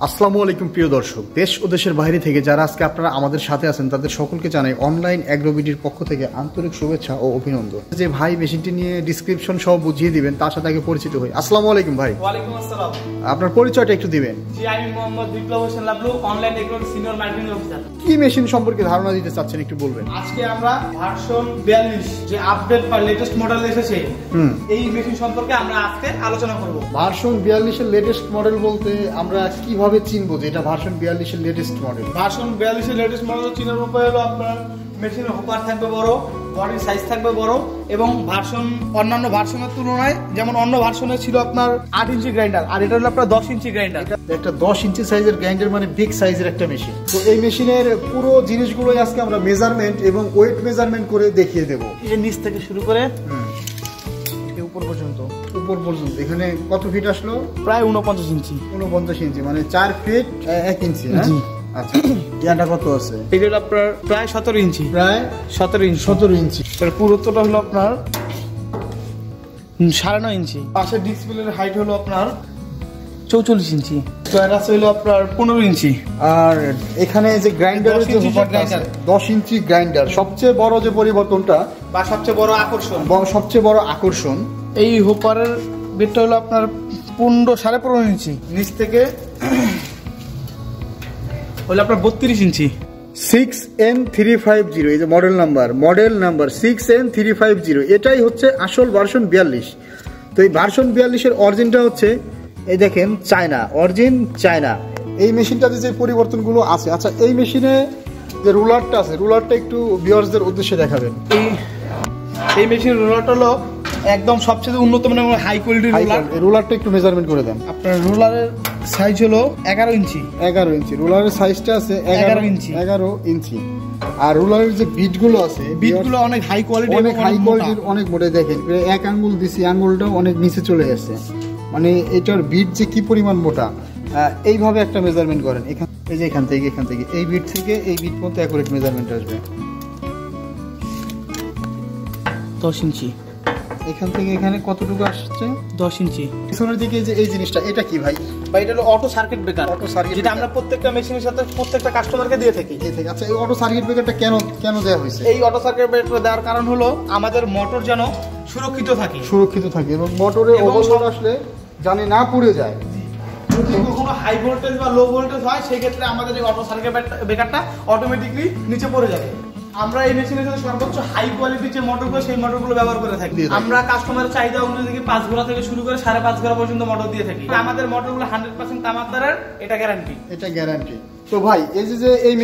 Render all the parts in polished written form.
আসসালামু আলাইকুম প্রিয় দর্শক, দেশ ও দেশের বাইরে থেকে যারা আজকে আপনারা আমাদের সাথে আছেন তাদের সকলকে জানাই অনলাইন অ্যাগ্রোবিডির পক্ষ থেকে আন্তরিক শুভেচ্ছা ও অভিনন্দন। যে ভাই মেশিনটি নিয়ে ডিসক্রিপশন সহ বুঝিয়ে দিবেন তার সাথে আগে পরিচিত হই। আসসালামু আলাইকুম ভাই। ওয়ালাইকুম আসসালাম। আপনার পরিচয়টা একটু দিবেন। জি, আমি Mohammad Biplob Hossain Lablu, online agro senior marketing officer. কি মেশিন সম্পর্কে ধারণা দিতে চাচ্ছেন একটু বলবেন। আজকে আমরা ভার্সন 42 যে আপডেট বা লেটেস্ট মডেল এসেছে এই মেশিন সম্পর্কে আমরা আজকে আলোচনা করব। ভার্সন 42 এর লেটেস্ট মডেল বলতে আমরা কিভাবে চিনবো যে এটা ভার্সন 42 এর লেটেস্ট মডেল? ভার্সন 42 এর লেটেস্ট মডেল চিনার উপায় হলো আপনার মেশিনের হোপার থাকবে বড়, বডির সাইজ থাকবে বড় এবং ভার্সন অন্যান্য ভার্সনের তুলনায় যেমন অন্য ভার্সনে ছিল আপনার 8 ইঞ্চি গ্রাইন্ডার আর এটা হলো আপনার 10 ইঞ্চি গ্রাইন্ডার। একটা 10 ইঞ্চি সাইজের গ্রাইন্ডার মানে বিগ সাইজের একটা মেশিন। তো এই মেশিনের পুরো জিনিসগুলোই আজকে আমরা মেজারমেন্ট এবং ওয়েট মেজারমেন্ট করে দেখিয়ে দেব। এই নিচ থেকে শুরু করে উপর পর্যন্ত এখানে কত ফিট আসলো? প্রায় 49 ইঞ্চি। 49 ইঞ্চি মানে 4 ফিট 1 ইঞ্চি। জি আচ্ছা, ইয়াটা কত আছে? এটা হলো আপনার প্রায় 17 ইঞ্চি। প্রায় 17 ইঞ্চি। এর পুরুত্বটা হলো আপনার 9.5 ইঞ্চি। পাশের ডিসপ্লের হাইট হলো আপনার 44 ইঞ্চি। টয়রাস হলো আপনার 15 ইঞ্চি। আর এখানে যে গ্রাইন্ডারের যে গ্রাইন্ডার 10 ইঞ্চি গ্রাইন্ডার, সবচেয়ে বড় যে পরিবর্তনটা বা সবচেয়ে বড় আকর্ষণ এই হোপারের বেডটা হলো আপনার 15.5 ইঞ্চি। নিচ থেকে হলো আপনার 32 ইঞ্চি। 6N350 এই যে মডেল নাম্বার 6N350, এটাই হচ্ছে আসল ভার্সন 42। তো এই ভার্সন 42 এর অরিজিনটা হচ্ছে এই দেখেন চায়না। এই মেশিনটাতে যে পরিবর্তনগুলো আছে, আচ্ছা এই মেশিনে যে রুলারটা আছে, রুলারটা একটু ভিউয়ার্সদের উদ্দেশ্যে দেখাবেন। এই মেশিনের রুলারটা হলো একদম সবচেয়ে উন্নত মানের হাই কোয়ালিটির রুলার। রুলারটা একটু মেজারমেন্ট করে দেন। আপনার রুলারের সাইজ হলো 11 ইঞ্চি। রুলারের সাইজটা আছে 11 ইঞ্চি। আর রুলারের যে বিটগুলো আছে, বিটগুলো অনেক হাই কোয়ালিটির, অনেক মোটা। দেখেন 1 আঙ্গুল দিছি, আঙ্গুলটাও অনেক নিচে চলে গেছে, মানে এটার বিট যে কি পরিমাণ মোটা। এইভাবে একটা মেজারমেন্ট করেন। এখান থেকে এই বিট থেকে এই বিট পর্যন্ত অ্যাকুরেট মেজারমেন্ট আসবে। 10 ইঞ্চি। এখান থেকে এখানে কতটুকু আসছে? 10 ইঞ্চি। পিছনের দিকে যে এই জিনিসটা, এটা কি ভাই? এটা হলো অটো সার্কিট ব্রেকার, যেটা আমরা প্রত্যেকটা মেশিনের সাথে প্রত্যেকটা কাস্টমারকে দিয়ে থাকি। আচ্ছা, এই অটো সার্কিট ব্রেকারটা কেন দেওয়া হয়েছে? এই অটো সার্কিট ব্রেকার দেওয়ার কারণ হলো আমাদের মোটর যেন সুরক্ষিত থাকে এবং মোটরে ওভারলোড আসলে জানি না পুড়ে যায়। যদি কখনো হাই ভোল্টেজ বা লো ভোল্টেজ হয় সেই ক্ষেত্রে আমাদের এই অটো সার্কিট ব্রেকারটা অটোমেটিকলি নিচে পড়ে যাবে। আমরা এই মেশিনের সাথে সর্বোচ্চ হাই কোয়ালিটির যে মোটরগুলো সেই মোটরগুলো ব্যবহার করে থাকি। আমরা কাস্টমারের চাহিদা অনুযায়ী 5 ঘোড়া থেকে শুরু করে 5.5 ঘোড়া পর্যন্ত মোটর দিয়ে থাকি। আমাদের মোটরগুলো 100% তামার, এটা গ্যারান্টি। তো ভাই এই যে এই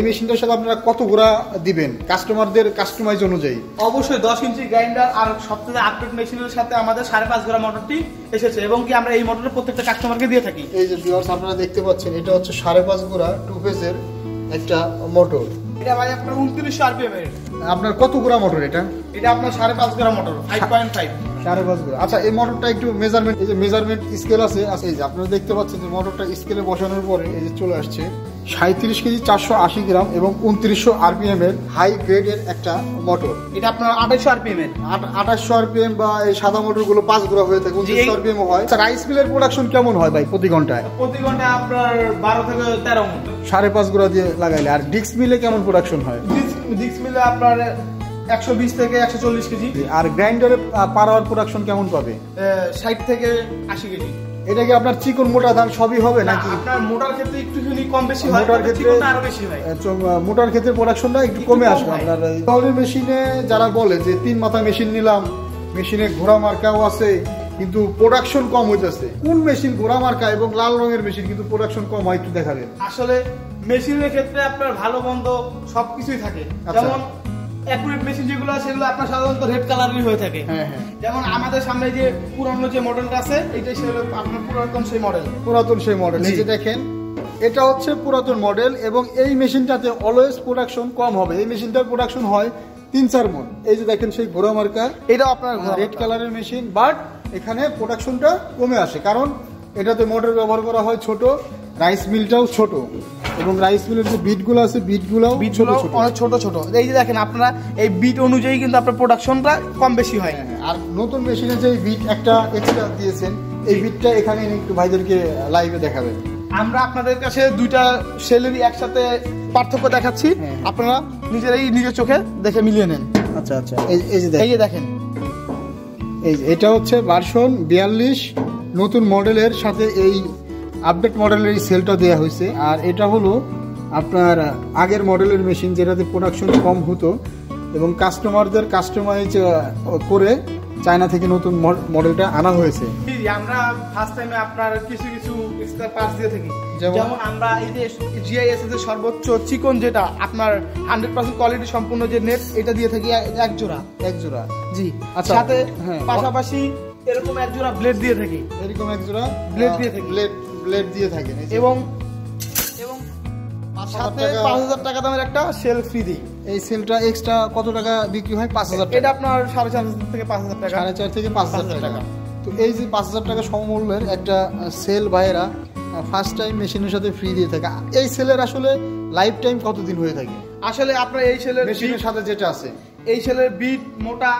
মেশিনটার সাথে আপনারা কত ঘোড়া দিবেন কাস্টমারদের কাস্টমাইজ অনুযায়ী? অবশ্যই 10 ইঞ্চি গ্রাইন্ডার আর সবথেকে আপডেট মেশিনের সাথে আমাদের 5.5 ঘোড়া মোটরটি এসেছে এবং কি আমরা এই মোটরের প্রত্যেকটা কাস্টমারকে দিয়ে থাকি। এই যে ভিউয়ার্স আপনারা দেখতে পাচ্ছেন, এটা হচ্ছে 5.5 ঘোড়া 2 ফেজের একটা মোটর। এটা ভাই আপনার 2900 আরপিএম এর। আপনার কত ঘোড়া মোটর এটা? এটা আপনার 5.5 ঘোড়া মোটর, 5.5 5.5 ঘোড়া। আচ্ছা, এই মোটরটা একটু মেজারমেন্ট, এই যে মেজারমেন্ট স্কেল আছে, এই যে আপনারা দেখতে পাচ্ছেন যে মোটরটা স্কেলে বসানোর পরে এই যে চলে আসছে 37 কেজি 480 গ্রাম এবং 2900 আরপিএম এর হাই গ্রেডের একটা মোটর। এটা আপনার 2800 আরপিএম এর। 2800 আরপিএম বা এই সাদা মোটরগুলো 5 ঘোড়া হয়ে থাকে, 2900 আরপিএম হয়। আচ্ছা, রাইস মিলের প্রোডাকশন কেমন হয় ভাই প্রতি ঘন্টায়? প্রতি ঘন্টায় আপনার 12 থেকে 13 মণ। 5.5 ঘোড়া দিয়ে লাগাইলে। আর ডিক্স মিলে কেমন প্রোডাকশন হয়? ডিক্স মিলে আপনার 120 থেকে 140 কেজি। আর গ্রাইন্ডারে পার আওয়ার প্রোডাকশন কেমন পাবে? 60 থেকে 80 কেজি। এটা কি আপনার চিকন মোটা ধান সবই হবে নাকি? আপনার মোটার ক্ষেত্রে একটুখানি কম বেশি হয়, মোটার ক্ষেত্রে আরো বেশি হয়। মোটার ক্ষেত্রে প্রোডাকশনটা একটু কমে আসবে। আপনার এই মেশিনে যারা বলে যে 3 মাথা মেশিন নিলাম, মেশিনে ঘোড়া মার্কাও আছে কিন্তু প্রোডাকশন কম হইতেছে, কোন মেশিন ঘোড়া মার্কা এবং লাল রঙের মেশিন কিন্তু প্রোডাকশন কম হয় একটু দেখাবেন? আসলে মেশিনের ক্ষেত্রে আপনার ভালো মন্দ সবকিছুই থাকে। যেমন অ্যাকুরেট মেশিন যেগুলো সেগুলো আপনার সাধারণত রেড কালারই হয়ে থাকে। যেমন আমাদের সামনে যে পুরানো যে মডেলটা আছে এটাই সেগুলো আপনার পুরাতন সেই মডেল। এই যে দেখেন, এটা হচ্ছে পুরাতন মডেল এবং এই মেশিনটাতে অলওয়েজ প্রোডাকশন কম হবে। এই মেশিনটার প্রোডাকশন হয় 3-4 মণ। এই যে দেখেন সেই ঘোড়া মার্কা, এটা আপনার রেড কালারের মেশিন, বাট এখানে প্রোডাকশনটা কমে আসে কারণ এটাতে মোটর ব্যবহার করা হয় ছোট, রাইস মিলটাও ছোট এবং রাইস মিলের যে বিটগুলো আছে বিটগুলো অনেক ছোট ছোট। এই যে দেখেন আপনারা এই বিট অনুযায়ী কিন্তু আপনার প্রোডাকশনটা কম বেশি হয়। আর নতুন মেশিনে যে বিট একটা এক্সট্রা দিয়েছেন, এই বিটটা এখানে একটু ভাইদেরকে লাইভে দেখাবেন। আমরা আপনাদের কাছে দুইটা সেলেরই একসাথে পার্থক্য দেখাচ্ছি, আপনারা নিজের চোখে দেখে মিলিয়ে নেন। আচ্ছা আচ্ছা, এই যে দেখেন, এটা হচ্ছে ভার্সন 42 নতুন মডেলের সাথে এই আপডেট মডেলের এই সেলটা দেওয়া হয়েছে। আর এটা হলো আপনার আগের মডেলের মেশিন, যেটাতে প্রোডাকশন কম হতো এবং কাস্টমারদের কাস্টমাইজ করে চায়না থেকে নতুন মডেলটা আনা হয়েছে। আমরা ফার্স্ট টাইমে আপনার কিছু এক্সট্রা পার্টস দিয়ে থাকি, যেমন আমরা এই যে জিআইএস এর সর্বোচ্চ চিকন যেটা আপনার 100% কোয়ালিটি সম্পূর্ণ যে নেট, এটা দিয়ে থাকি এক জোড়া জি। আচ্ছা, সাথে পাশাপাশি এরকম এক জোড়া ব্লেড দিয়ে থাকি, ব্লেড দিয়ে থাকি এবং সাথে 5000 টাকা দামের একটা সেল ফ্রি দিই। এই সেলটা এক্সট্রা কত টাকা বিক্রি হয়? 5000 টাকা। এটা আপনার 4.5 থেকে 5000 টাকা, 4.5 থেকে 5000 টাকা। তো এই যে 5000 টাকা সমমূল্যের একটা সেল ভাইয়েরা ফার্স্ট টাইম মেশিনের সাথে ফ্রি দিয়ে থাকে। এই সেলের আসলে লাইফ টাইম কতদিন হয়ে থাকে? আসলে আপনার এই সেলের মেশিনের সাথে যেটা আছে, এই সেলের বিট মোটা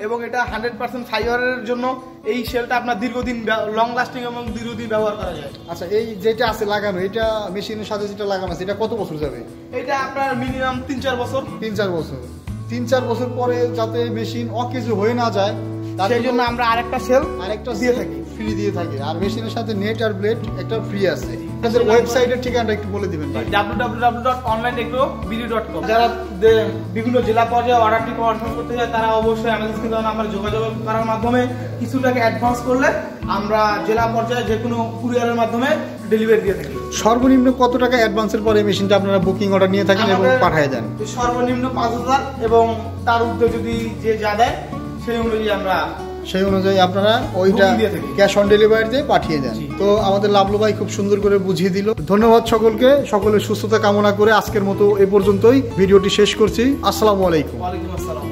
এবং এটা 100% ফাইবারের জন্য এই সেলটা আপনার দীর্ঘদিন লং লাস্টিং এবং দীর্ঘদিন ব্যবহার করা যায়। আচ্ছা, এই যেটা আছে লাগানো, এটা মেশিনের সাথে যেটা লাগানো আছে, এটা কত বছর যাবে? এটা আপনার মিনিমাম 3-4 বছর। 3-4 বছর পরে যাতে মেশিন অকেজো হয়ে না যায়, সেই জন্য আমরা আরেকটা সেল দিয়ে থাকি, ফ্রি দিয়ে থাকি। আর মেশিনের সাথে নেট আর ব্লেড একটা ফ্রি আছে। আপনাদের ওয়েবসাইটের ঠিকানাটা একটু বলে দিবেন ভাই। www.onlineagro.com। যারা বিভিন্ন জেলা পর্যায়ে অর্ডারটি কনফার্ম করতে চায় তারা অবশ্যই আমাদের সাথে আমরা যোগাযোগ করার মাধ্যমে কিছু টাকা অ্যাডভান্স করলে আমরা জেলা পর্যায়ে যে কোনো কুরিয়ারের মাধ্যমে ডেলিভারি দিয়ে থাকি। সর্বনিম্ন কত টাকা অ্যাডভান্সের পরে মেশিনটা আপনারা বুকিং অর্ডার নিয়ে থাকেন এবং পাঠিয়ে দেন? সর্বনিম্ন 5000 এবং তার ঊর্ধ্বে যদি যে যা দেয় সেই অনুযায়ী আপনারা ওইটা ক্যাশ অন ডেলিভারিতে পাঠিয়ে দেন। তো আমাদের লাভলু ভাই খুব সুন্দর করে বুঝিয়ে দিল। ধন্যবাদ সকলকে, সকলের সুস্থতা কামনা করে আজকের মতো এ পর্যন্তই ভিডিওটি শেষ করছি। আসসালামু আলাইকুম। ওয়ালাইকুম আসসালাম।